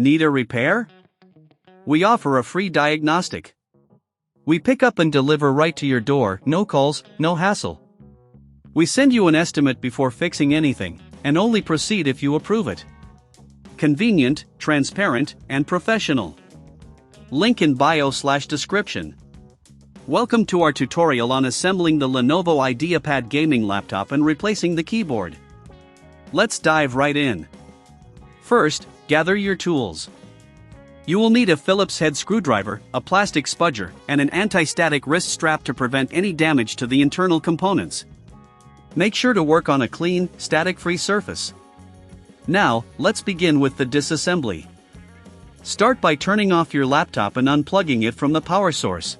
Need a repair? We offer a free diagnostic. We pick up and deliver right to your door, no calls, no hassle. We send you an estimate before fixing anything, and only proceed if you approve it. Convenient, transparent, and professional. Link in bio/description. Welcome to our tutorial on assembling the Lenovo IdeaPad Gaming laptop and replacing the keyboard. Let's dive right in. First, gather your tools. You will need a Phillips head screwdriver, a plastic spudger, and an anti-static wrist strap to prevent any damage to the internal components. Make sure to work on a clean, static-free surface. Now, let's begin with the disassembly. Start by turning off your laptop and unplugging it from the power source.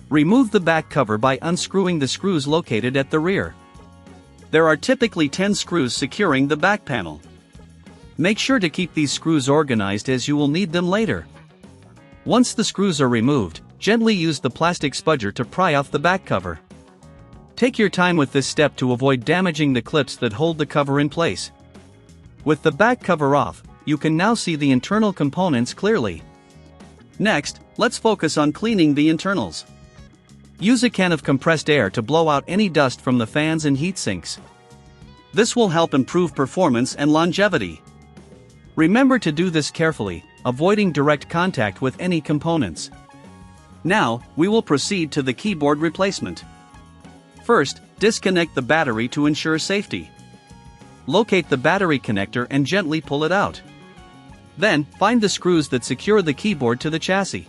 Remove the back cover by unscrewing the screws located at the rear. There are typically 10 screws securing the back panel. Make sure to keep these screws organized as you will need them later. Once the screws are removed, gently use the plastic spudger to pry off the back cover. Take your time with this step to avoid damaging the clips that hold the cover in place. With the back cover off, you can now see the internal components clearly. Next, let's focus on cleaning the internals. Use a can of compressed air to blow out any dust from the fans and heat sinks. This will help improve performance and longevity. Remember to do this carefully, avoiding direct contact with any components. Now, we will proceed to the keyboard replacement. First, disconnect the battery to ensure safety. Locate the battery connector and gently pull it out. Then, find the screws that secure the keyboard to the chassis.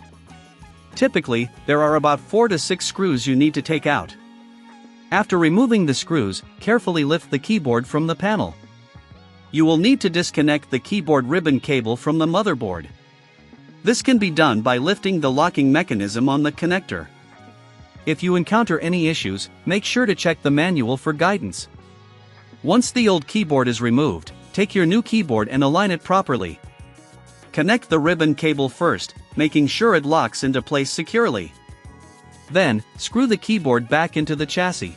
Typically, there are about 4 to 6 screws you need to take out. After removing the screws, carefully lift the keyboard from the panel. You will need to disconnect the keyboard ribbon cable from the motherboard. This can be done by lifting the locking mechanism on the connector. If you encounter any issues, make sure to check the manual for guidance. Once the old keyboard is removed, take your new keyboard and align it properly. Connect the ribbon cable first, making sure it locks into place securely. Then, screw the keyboard back into the chassis.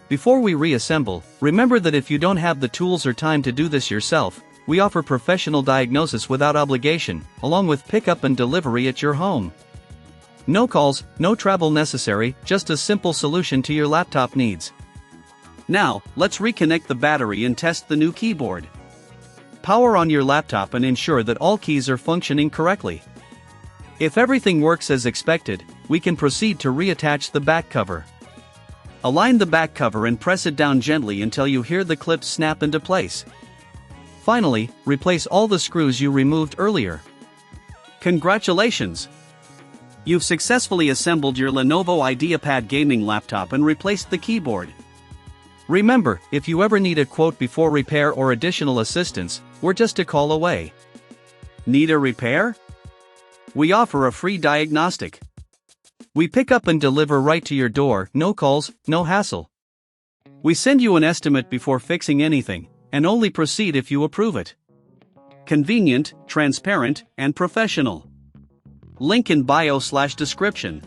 Before we reassemble, remember that if you don't have the tools or time to do this yourself, we offer professional diagnosis without obligation, along with pickup and delivery at your home. No calls, no travel necessary, just a simple solution to your laptop needs. Now, let's reconnect the battery and test the new keyboard. Power on your laptop and ensure that all keys are functioning correctly. If everything works as expected, we can proceed to reattach the back cover. Align the back cover and press it down gently until you hear the clips snap into place. Finally, replace all the screws you removed earlier. Congratulations! You've successfully assembled your Lenovo IdeaPad Gaming laptop and replaced the keyboard. Remember, if you ever need a quote before repair or additional assistance, we're just a call away. Need a repair? We offer a free diagnostic. We pick up and deliver right to your door, no calls, no hassle. We send you an estimate before fixing anything, and only proceed if you approve it. Convenient, transparent, and professional. Link in bio/description.